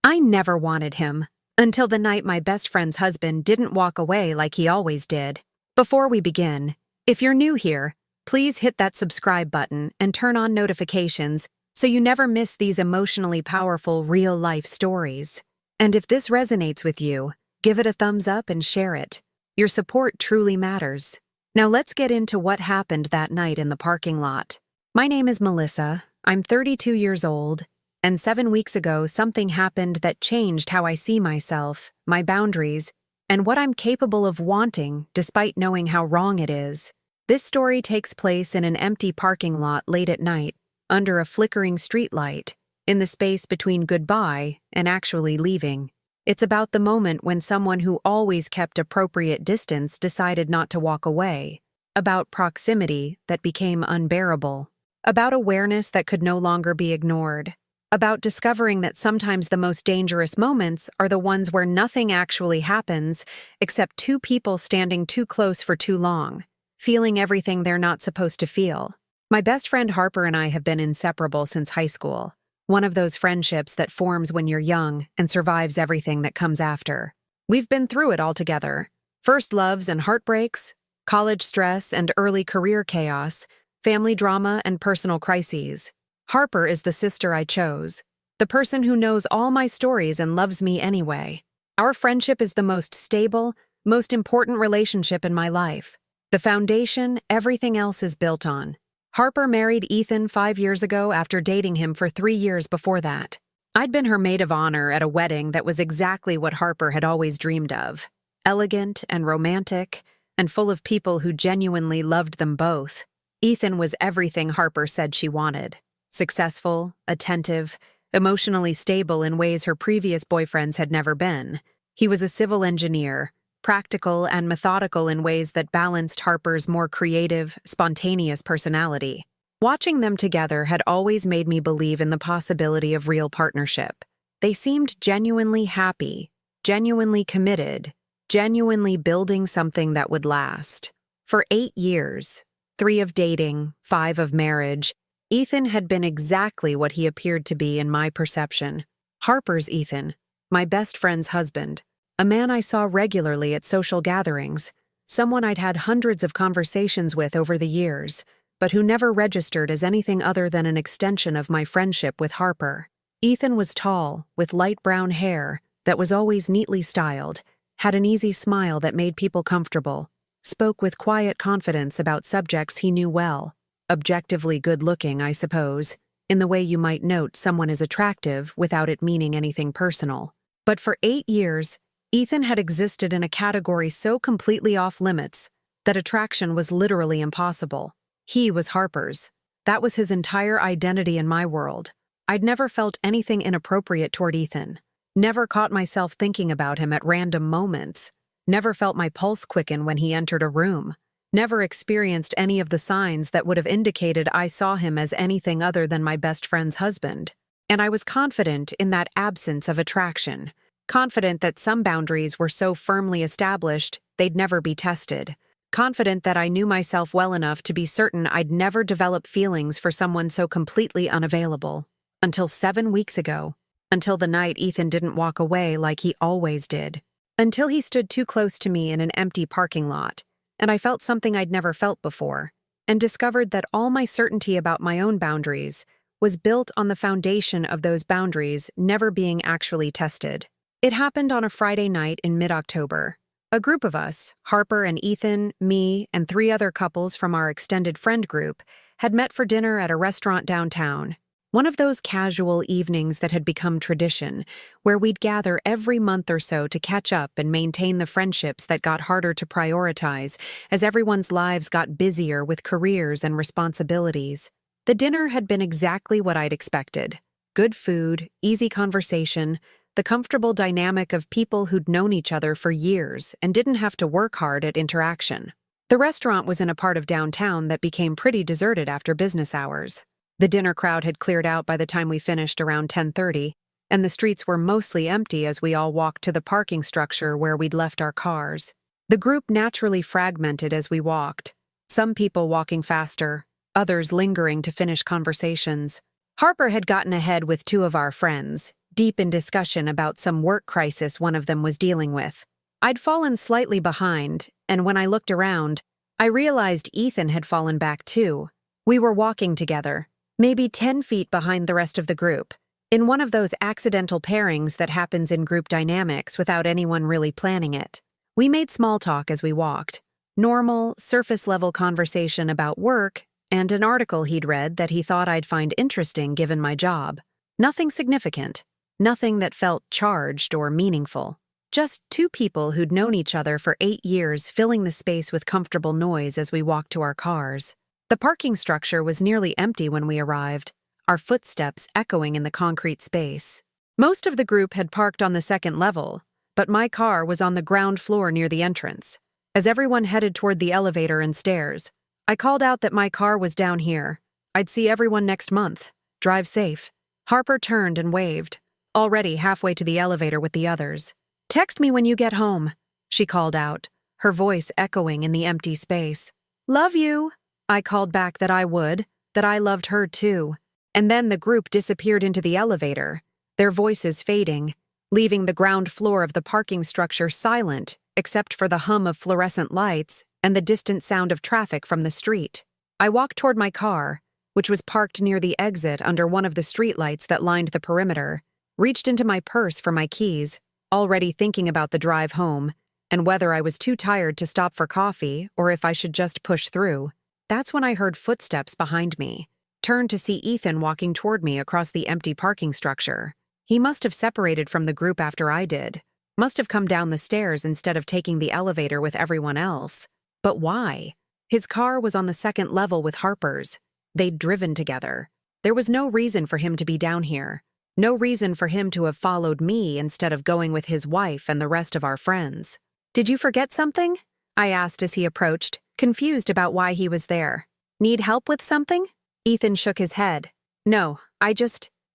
I never wanted him, until the night my best friend's husband didn't walk away like he always did. Before we begin, if you're new here, please hit that subscribe button and turn on notifications so you never miss these emotionally powerful real-life stories. And if this resonates with you, give it a thumbs up and share it. Your support truly matters. Now let's get into what happened that night in the parking lot. My name is Melissa, I'm 32 years old, and 7 weeks ago something happened that changed how I see myself, my boundaries, and what I'm capable of wanting despite knowing how wrong it is. This story takes place in an empty parking lot late at night, under a flickering streetlight, in the space between goodbye and actually leaving. It's about the moment when someone who always kept appropriate distance decided not to walk away, about proximity that became unbearable, about awareness that could no longer be ignored, about discovering that sometimes the most dangerous moments are the ones where nothing actually happens except two people standing too close for too long, feeling everything they're not supposed to feel. My best friend Harper and I have been inseparable since high school, one of those friendships that forms when you're young and survives everything that comes after. We've been through it all together. First loves and heartbreaks, college stress and early career chaos, family drama and personal crises. Harper is the sister I chose, the person who knows all my stories and loves me anyway. Our friendship is the most stable, most important relationship in my life. The foundation everything else is built on. Harper married Ethan 5 years ago after dating him for 3 years before that. I'd been her maid of honor at a wedding that was exactly what Harper had always dreamed of. Elegant and romantic, and full of people who genuinely loved them both. Ethan was everything Harper said she wanted. Successful, attentive, emotionally stable in ways her previous boyfriends had never been. He was a civil engineer, practical and methodical in ways that balanced Harper's more creative, spontaneous personality. Watching them together had always made me believe in the possibility of real partnership. They seemed genuinely happy, genuinely committed, genuinely building something that would last. For 8 years, 3 of dating, 5 of marriage, Ethan had been exactly what he appeared to be in my perception. Harper's Ethan, my best friend's husband, a man I saw regularly at social gatherings, someone I'd had hundreds of conversations with over the years, but who never registered as anything other than an extension of my friendship with Harper. Ethan was tall, with light brown hair that was always neatly styled, had an easy smile that made people comfortable, spoke with quiet confidence about subjects he knew well. Objectively good-looking, I suppose, in the way you might note someone is attractive without it meaning anything personal. But for 8 years, Ethan had existed in a category so completely off-limits that attraction was literally impossible. He was Harper's. That was his entire identity in my world. I'd never felt anything inappropriate toward Ethan. Never caught myself thinking about him at random moments. Never felt my pulse quicken when he entered a room. Never experienced any of the signs that would have indicated I saw him as anything other than my best friend's husband. And I was confident in that absence of attraction. Confident that some boundaries were so firmly established they'd never be tested. Confident that I knew myself well enough to be certain I'd never develop feelings for someone so completely unavailable. Until 7 weeks ago. Until the night Ethan didn't walk away like he always did. Until he stood too close to me in an empty parking lot, and I felt something I'd never felt before, and discovered that all my certainty about my own boundaries was built on the foundation of those boundaries never being actually tested. It happened on a Friday night in mid-October. A group of us, Harper and Ethan, me, and 3 other couples from our extended friend group, had met for dinner at a restaurant downtown. One of those casual evenings that had become tradition, where we'd gather every month or so to catch up and maintain the friendships that got harder to prioritize as everyone's lives got busier with careers and responsibilities. The dinner had been exactly what I'd expected. Good food, easy conversation, the comfortable dynamic of people who'd known each other for years and didn't have to work hard at interaction. The restaurant was in a part of downtown that became pretty deserted after business hours. The dinner crowd had cleared out by the time we finished around 10:30, and the streets were mostly empty as we all walked to the parking structure where we'd left our cars. The group naturally fragmented as we walked, some people walking faster, others lingering to finish conversations. Harper had gotten ahead with 2 of our friends, deep in discussion about some work crisis one of them was dealing with. I'd fallen slightly behind, and when I looked around, I realized Ethan had fallen back too. We were walking together, maybe 10 feet behind the rest of the group, in one of those accidental pairings that happens in group dynamics without anyone really planning it. We made small talk as we walked. Normal, surface-level conversation about work and an article he'd read that he thought I'd find interesting given my job. Nothing significant. Nothing that felt charged or meaningful. Just two people who'd known each other for 8 years filling the space with comfortable noise as we walked to our cars. The parking structure was nearly empty when we arrived, our footsteps echoing in the concrete space. Most of the group had parked on the second level, but my car was on the ground floor near the entrance. As everyone headed toward the elevator and stairs, I called out that my car was down here. I'd see everyone next month. Drive safe. Harper turned and waved, already halfway to the elevator with the others. Text me when you get home, she called out, her voice echoing in the empty space. Love you. I called back that I would, that I loved her too. And then the group disappeared into the elevator, their voices fading, leaving the ground floor of the parking structure silent except for the hum of fluorescent lights and the distant sound of traffic from the street. I walked toward my car, which was parked near the exit under one of the streetlights that lined the perimeter, reached into my purse for my keys, already thinking about the drive home, and whether I was too tired to stop for coffee or if I should just push through. That's when I heard footsteps behind me, turned to see Ethan walking toward me across the empty parking structure. He must have separated from the group after I did. Must have come down the stairs instead of taking the elevator with everyone else. But why? His car was on the second level with Harper's. They'd driven together. There was no reason for him to be down here. No reason for him to have followed me instead of going with his wife and the rest of our friends. Did you forget something? I asked as he approached, confused about why he was there. Need help with something? Ethan shook his head. No,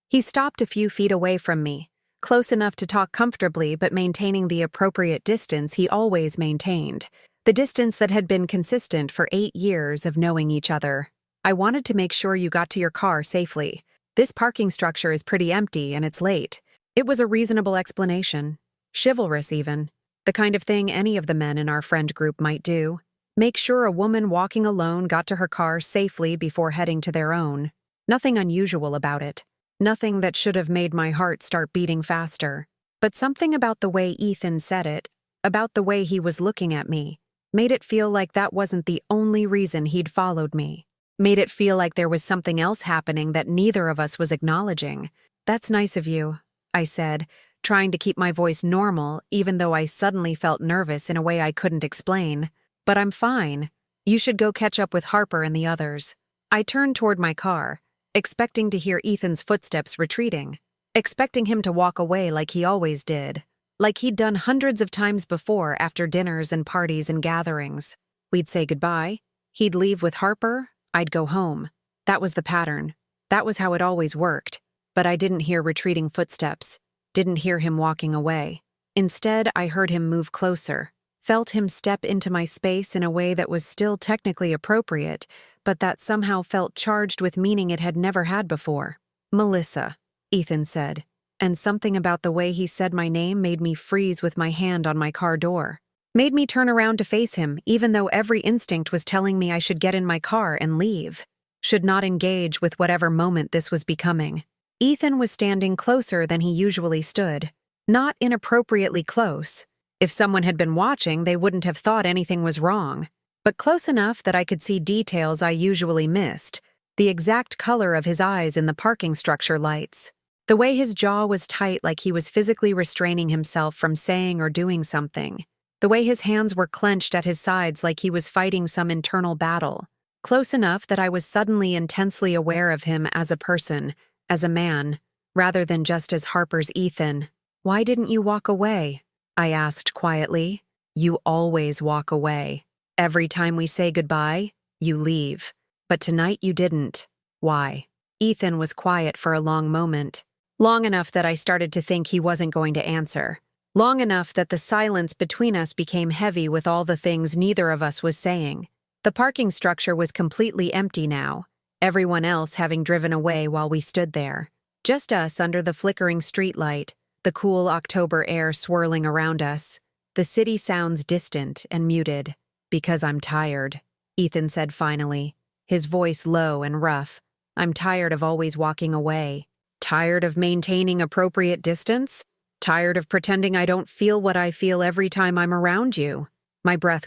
He stopped a few feet away from me, close enough to talk comfortably but maintaining the appropriate distance he always maintained. The distance that had been consistent for 8 years of knowing each other. I wanted to make sure you got to your car safely. This parking structure is pretty empty and it's late. It was a reasonable explanation. Chivalrous even. The kind of thing any of the men in our friend group might do. Make sure a woman walking alone got to her car safely before heading to their own. Nothing unusual about it. Nothing that should have made my heart start beating faster. But something about the way Ethan said it, about the way he was looking at me, made it feel like that wasn't the only reason he'd followed me. Made it feel like there was something else happening that neither of us was acknowledging. That's nice of you, I said, trying to keep my voice normal even though I suddenly felt nervous in a way I couldn't explain. But I'm fine. You should go catch up with Harper and the others. I turned toward my car, expecting to hear Ethan's footsteps retreating, expecting him to walk away like he always did, like he'd done hundreds of times before after dinners and parties and gatherings. We'd say goodbye, he'd leave with Harper, I'd go home. That was the pattern. That was how it always worked. But I didn't hear retreating footsteps, didn't hear him walking away. Instead, I heard him move closer, felt him step into my space in a way that was still technically appropriate, but that somehow felt charged with meaning it had never had before. Melissa, Ethan said, and something about the way he said my name made me freeze with my hand on my car door. Made me turn around to face him, even though every instinct was telling me I should get in my car and leave. Should not engage with whatever moment this was becoming. Ethan was standing closer than he usually stood. Not inappropriately close. If someone had been watching, they wouldn't have thought anything was wrong. But close enough that I could see details I usually missed. The exact color of his eyes in the parking structure lights. The way his jaw was tight like he was physically restraining himself from saying or doing something. The way his hands were clenched at his sides like he was fighting some internal battle. Close enough that I was suddenly intensely aware of him as a person, as a man, rather than just as Harper's Ethan. Why didn't you walk away? I asked quietly. You always walk away. Every time we say goodbye, you leave. But tonight you didn't. Why? Ethan was quiet for a long moment. Long enough that I started to think he wasn't going to answer. Long enough that the silence between us became heavy with all the things neither of us was saying. The parking structure was completely empty now, everyone else having driven away while we stood there. Just us under the flickering streetlight, the cool October air swirling around us. The city sounds distant and muted. Because I'm tired, Ethan said finally, his voice low and rough. I'm tired of always walking away. Tired of maintaining appropriate distance? Tired of pretending I don't feel what I feel every time I'm around you. My breath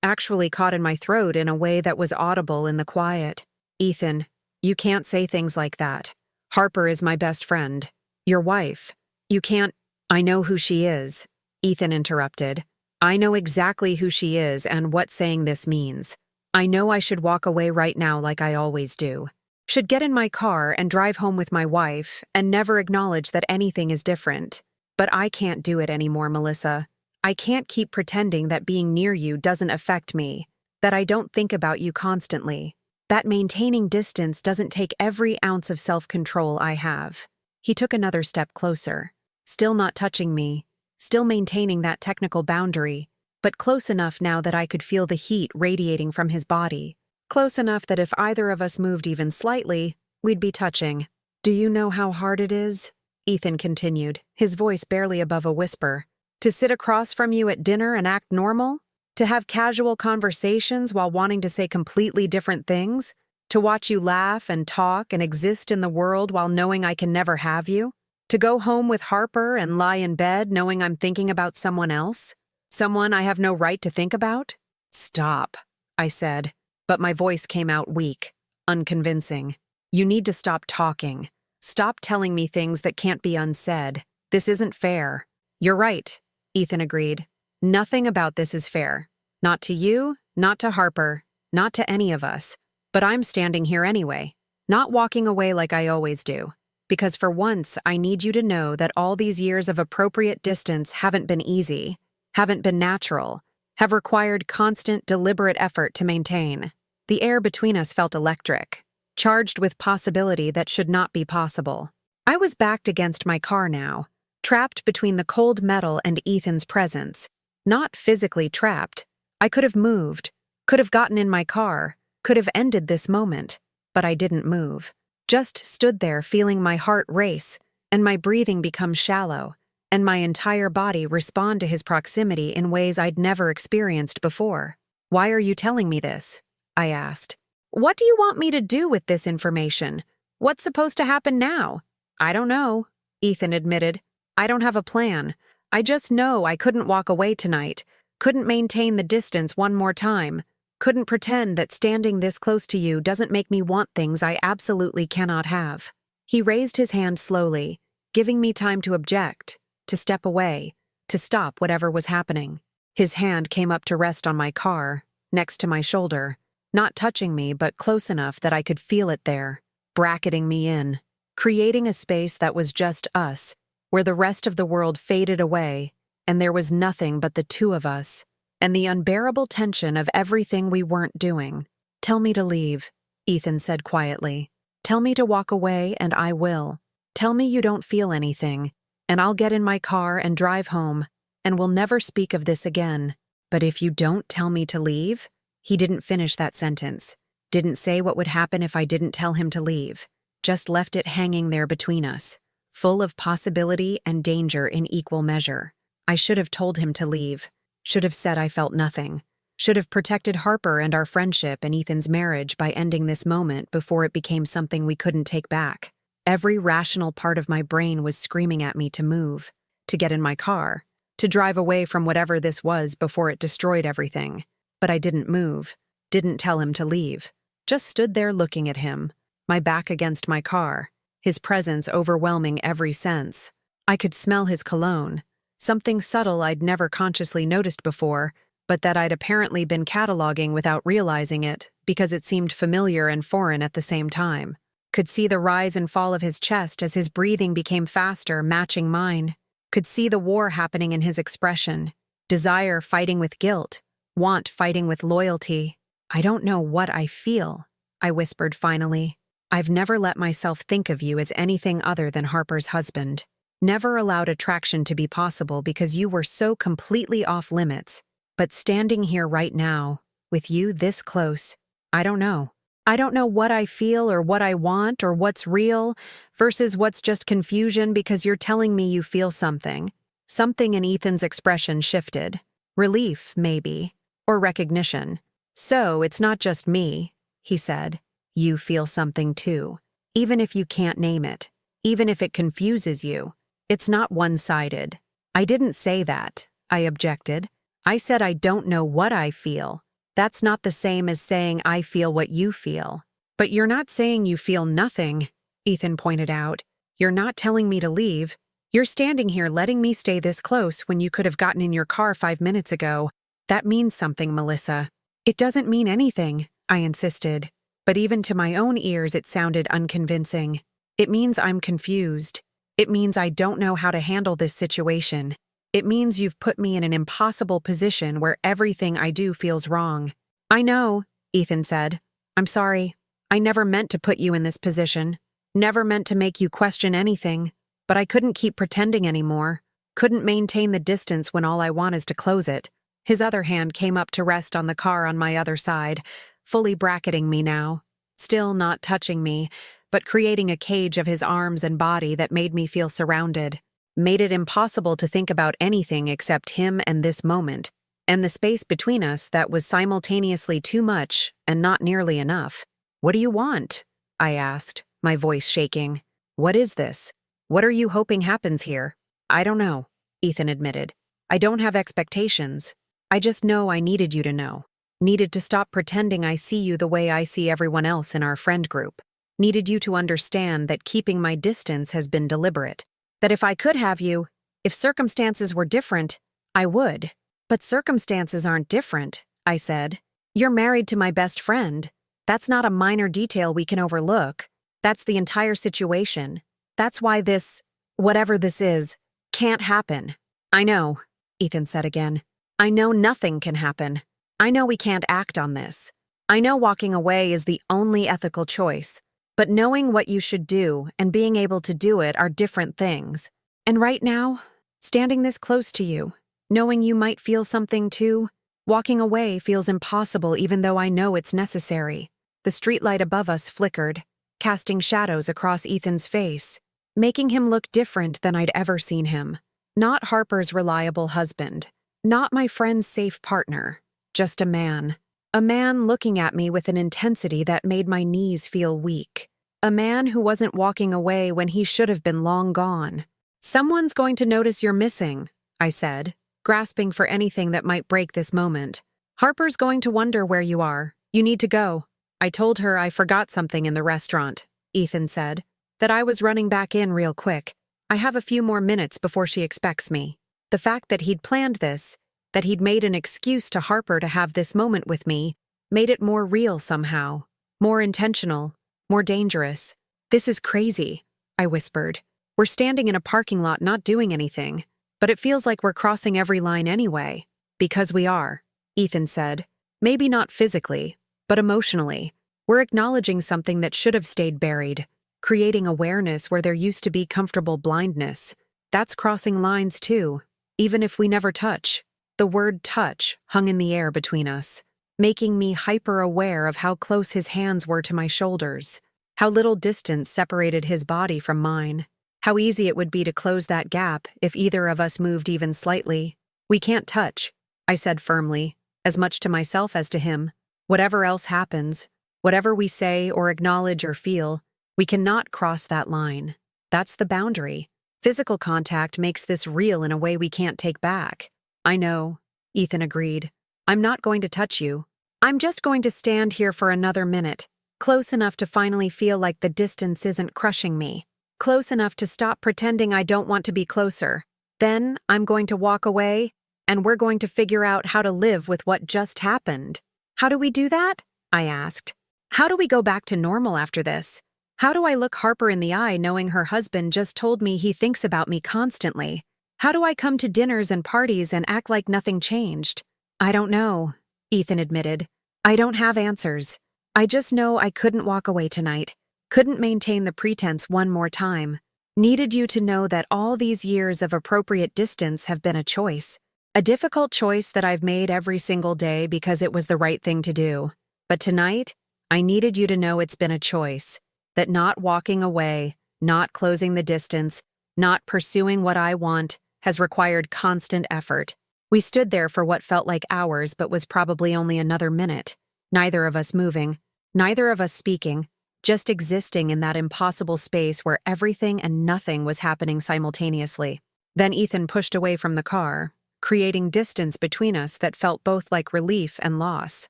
actually caught in my throat in a way that was audible in the quiet. Ethan, you can't say things like that. Harper is my best friend. Your wife. You can't— I know who she is, Ethan interrupted. I know exactly who she is and what saying this means. I know I should walk away right now like I always do. Should get in my car and drive home with my wife and never acknowledge that anything is different. But I can't do it anymore, Melissa. I can't keep pretending that being near you doesn't affect me, that I don't think about you constantly, that maintaining distance doesn't take every ounce of self-control I have. He took another step closer, still not touching me, still maintaining that technical boundary, but close enough now that I could feel the heat radiating from his body. Close enough that if either of us moved even slightly, we'd be touching. Do you know how hard it is? Ethan continued, his voice barely above a whisper. To sit across from you at dinner and act normal? To have casual conversations while wanting to say completely different things? To watch you laugh and talk and exist in the world while knowing I can never have you? To go home with Harper and lie in bed knowing I'm thinking about someone else? Someone I have no right to think about? Stop, I said, but my voice came out weak, unconvincing. You need to stop talking. Stop telling me things that can't be unsaid. This isn't fair. You're right, Ethan agreed. Nothing about this is fair. Not to you, not to Harper, not to any of us. But I'm standing here anyway, not walking away like I always do. Because for once, I need you to know that all these years of appropriate distance haven't been easy, haven't been natural, have required constant, deliberate effort to maintain. The air between us felt electric, charged with possibility that should not be possible. I was backed against my car now, trapped between the cold metal and Ethan's presence. Not physically trapped. I could have moved, could have gotten in my car, could have ended this moment, but I didn't move. Just stood there feeling my heart race, and my breathing become shallow, and my entire body respond to his proximity in ways I'd never experienced before. Why are you telling me this? I asked. What do you want me to do with this information? What's supposed to happen now? I don't know, Ethan admitted. I don't have a plan. I just know I couldn't walk away tonight, couldn't maintain the distance one more time, couldn't pretend that standing this close to you doesn't make me want things I absolutely cannot have. He raised his hand slowly, giving me time to object, to step away, to stop whatever was happening. His hand came up to rest on my car, next to my shoulder, not touching me but close enough that I could feel it there, bracketing me in, creating a space that was just us, where the rest of the world faded away, and there was nothing but the two of us, and the unbearable tension of everything we weren't doing. Tell me to leave, Ethan said quietly. Tell me to walk away, and I will. Tell me you don't feel anything, and I'll get in my car and drive home, and we'll never speak of this again. But if you don't tell me to leave— He didn't finish that sentence, didn't say what would happen if I didn't tell him to leave, just left it hanging there between us, full of possibility and danger in equal measure. I should have told him to leave, should have said I felt nothing, should have protected Harper and our friendship and Ethan's marriage by ending this moment before it became something we couldn't take back. Every rational part of my brain was screaming at me to move, to get in my car, to drive away from whatever this was before it destroyed everything. But I didn't move, didn't tell him to leave, just stood there looking at him, my back against my car, his presence overwhelming every sense. I could smell his cologne, something subtle I'd never consciously noticed before, but that I'd apparently been cataloging without realizing it because it seemed familiar and foreign at the same time. Could see the rise and fall of his chest as his breathing became faster, matching mine. Could see the war happening in his expression, desire fighting with guilt, want fighting with loyalty. I don't know what I feel, I whispered finally. I've never let myself think of you as anything other than Harper's husband. Never allowed attraction to be possible because you were so completely off limits. But standing here right now, with you this close, I don't know. I don't know what I feel or what I want or what's real versus what's just confusion because you're telling me you feel something. Something in Ethan's expression shifted. Relief, maybe. Or recognition. So, it's not just me, he said. You feel something too. Even if you can't name it. Even if it confuses you. It's not one-sided. I didn't say that, I objected. I said I don't know what I feel. That's not the same as saying I feel what you feel. But you're not saying you feel nothing, Ethan pointed out. You're not telling me to leave. You're standing here letting me stay this close when you could have gotten in your car 5 minutes ago. That means something, Melissa. It doesn't mean anything, I insisted. But even to my own ears it sounded unconvincing. It means I'm confused. It means I don't know how to handle this situation. It means you've put me in an impossible position where everything I do feels wrong. I know, Ethan said. I'm sorry. I never meant to put you in this position. Never meant to make you question anything. But I couldn't keep pretending anymore. Couldn't maintain the distance when all I want is to close it. His other hand came up to rest on the car on my other side, fully bracketing me now. Still not touching me, but creating a cage of his arms and body that made me feel surrounded. Made it impossible to think about anything except him and this moment, and the space between us that was simultaneously too much and not nearly enough. What do you want? I asked, my voice shaking. What is this? What are you hoping happens here? I don't know, Ethan admitted. I don't have expectations. I just know I needed you to know. Needed to stop pretending I see you the way I see everyone else in our friend group. Needed you to understand that keeping my distance has been deliberate. That if I could have you, if circumstances were different, I would. But circumstances aren't different, I said. You're married to my best friend. That's not a minor detail we can overlook. That's the entire situation. That's why this, whatever this is, can't happen. I know, Ethan said again. I know nothing can happen. I know we can't act on this. I know walking away is the only ethical choice. But knowing what you should do and being able to do it are different things. And right now, standing this close to you, knowing you might feel something too, walking away feels impossible even though I know it's necessary. The streetlight above us flickered, casting shadows across Ethan's face, making him look different than I'd ever seen him. Not Harper's reliable husband, not my friend's safe partner, just a man. A man looking at me with an intensity that made my knees feel weak. A man who wasn't walking away when he should have been long gone. Someone's going to notice you're missing, I said, grasping for anything that might break this moment. Harper's going to wonder where you are. You need to go. I told her I forgot something in the restaurant, Ethan said, that I was running back in real quick. I have a few more minutes before she expects me. The fact that he'd planned this, that he'd made an excuse to Harper to have this moment with me, made it more real somehow, more intentional, more dangerous. This is crazy, I whispered. We're standing in a parking lot not doing anything, but it feels like we're crossing every line anyway. Because we are, Ethan said. Maybe not physically, but emotionally. We're acknowledging something that should have stayed buried, creating awareness where there used to be comfortable blindness. That's crossing lines too, even if we never touch. The word touch hung in the air between us, making me hyper-aware of how close his hands were to my shoulders, how little distance separated his body from mine, how easy it would be to close that gap if either of us moved even slightly. We can't touch, I said firmly, as much to myself as to him. Whatever else happens, whatever we say or acknowledge or feel, we cannot cross that line. That's the boundary. Physical contact makes this real in a way we can't take back. I know, Ethan agreed. I'm not going to touch you. I'm just going to stand here for another minute, close enough to finally feel like the distance isn't crushing me, close enough to stop pretending I don't want to be closer. Then I'm going to walk away, and we're going to figure out how to live with what just happened. How do we do that? I asked. How do we go back to normal after this? How do I look Harper in the eye knowing her husband just told me he thinks about me constantly? How do I come to dinners and parties and act like nothing changed? I don't know, Ethan admitted. I don't have answers. I just know I couldn't walk away tonight. Couldn't maintain the pretense one more time. Needed you to know that all these years of appropriate distance have been a choice. A difficult choice that I've made every single day because it was the right thing to do. But tonight, I needed you to know it's been a choice, that not walking away, not closing the distance, not pursuing what I want, has required constant effort. We stood there for what felt like hours but was probably only another minute, neither of us moving, neither of us speaking, just existing in that impossible space where everything and nothing was happening simultaneously. Then Ethan pushed away from the car, creating distance between us that felt both like relief and loss.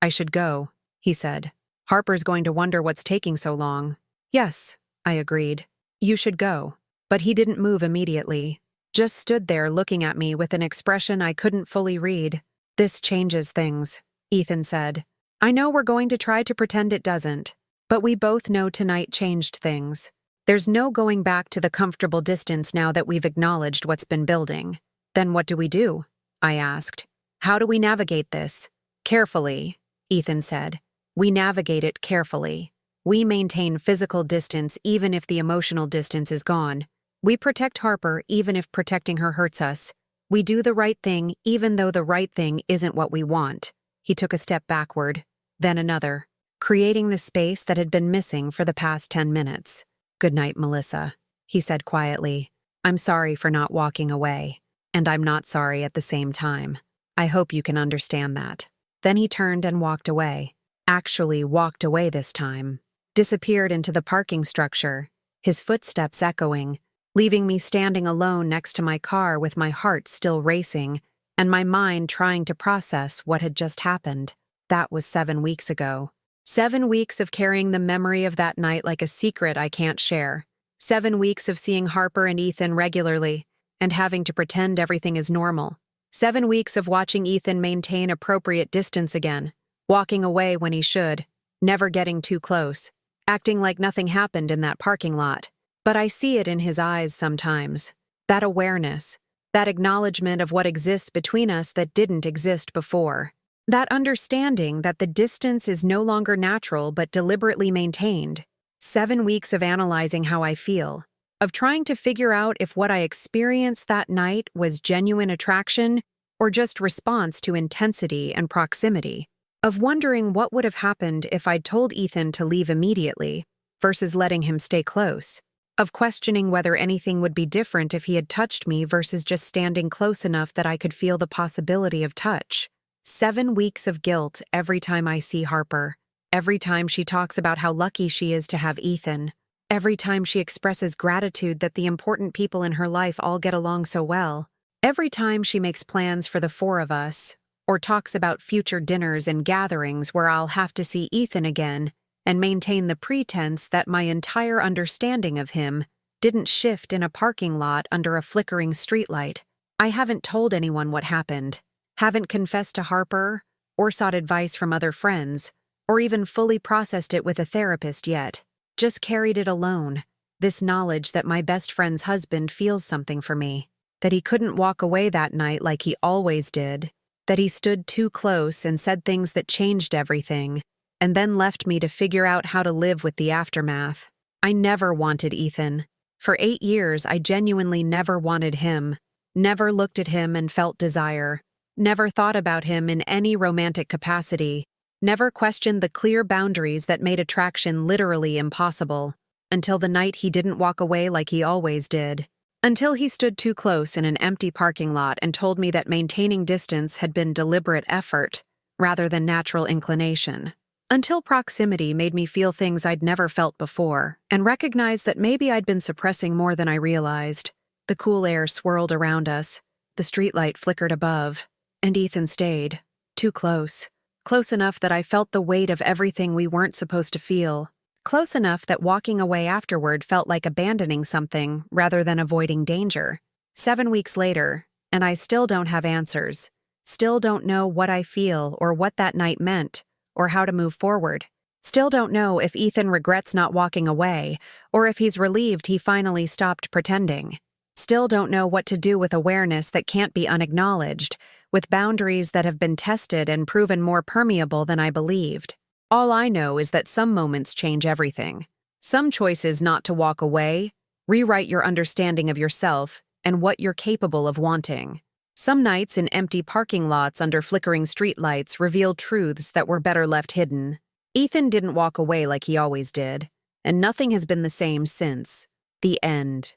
I should go, he said. Harper's going to wonder what's taking so long. Yes, I agreed. You should go. But he didn't move immediately, just stood there looking at me with an expression I couldn't fully read. This changes things, Ethan said. I know we're going to try to pretend it doesn't, but we both know tonight changed things. There's no going back to the comfortable distance now that we've acknowledged what's been building. Then what do? I asked. How do we navigate this? Carefully, Ethan said. We navigate it carefully. We maintain physical distance even if the emotional distance is gone. We protect Harper even if protecting her hurts us. We do the right thing even though the right thing isn't what we want. He took a step backward, then another, creating the space that had been missing for the past 10 minutes. Good night, Melissa, he said quietly. I'm sorry for not walking away, and I'm not sorry at the same time. I hope you can understand that. Then he turned and walked away. Actually walked away this time. Disappeared into the parking structure, his footsteps echoing, leaving me standing alone next to my car with my heart still racing and my mind trying to process what had just happened. That was 7 weeks ago. 7 weeks of carrying the memory of that night like a secret I can't share. 7 weeks of seeing Harper and Ethan regularly and having to pretend everything is normal. 7 weeks of watching Ethan maintain appropriate distance again, walking away when he should, never getting too close, acting like nothing happened in that parking lot. But I see it in his eyes sometimes. That awareness, that acknowledgement of what exists between us that didn't exist before. That understanding that the distance is no longer natural but deliberately maintained. 7 weeks of analyzing how I feel, of trying to figure out if what I experienced that night was genuine attraction or just response to intensity and proximity. Of wondering what would have happened if I'd told Ethan to leave immediately versus letting him stay close. Of questioning whether anything would be different if he had touched me versus just standing close enough that I could feel the possibility of touch. 7 weeks of guilt every time I see Harper, every time she talks about how lucky she is to have Ethan, every time she expresses gratitude that the important people in her life all get along so well, every time she makes plans for the 4 of us, or talks about future dinners and gatherings where I'll have to see Ethan again and maintain the pretense that my entire understanding of him didn't shift in a parking lot under a flickering streetlight. I haven't told anyone what happened, haven't confessed to Harper, or sought advice from other friends, or even fully processed it with a therapist yet. Just carried it alone, this knowledge that my best friend's husband feels something for me, that he couldn't walk away that night like he always did, that he stood too close and said things that changed everything, and then left me to figure out how to live with the aftermath. I never wanted Ethan. For 8 years, I genuinely never wanted him, never looked at him and felt desire, never thought about him in any romantic capacity, never questioned the clear boundaries that made attraction literally impossible, until the night he didn't walk away like he always did. Until he stood too close in an empty parking lot and told me that maintaining distance had been deliberate effort, rather than natural inclination. Until proximity made me feel things I'd never felt before, and recognized that maybe I'd been suppressing more than I realized. The cool air swirled around us, the streetlight flickered above, and Ethan stayed, too close. Close enough that I felt the weight of everything we weren't supposed to feel. Close enough that walking away afterward felt like abandoning something rather than avoiding danger. 7 weeks later, and I still don't have answers. Still don't know what I feel or what that night meant, or how to move forward. Still don't know if Ethan regrets not walking away, or if he's relieved he finally stopped pretending. Still don't know what to do with awareness that can't be unacknowledged, with boundaries that have been tested and proven more permeable than I believed. All I know is that some moments change everything. Some choices not to walk away rewrite your understanding of yourself and what you're capable of wanting. Some nights in empty parking lots under flickering streetlights reveal truths that were better left hidden. Ethan didn't walk away like he always did, and nothing has been the same since. The end.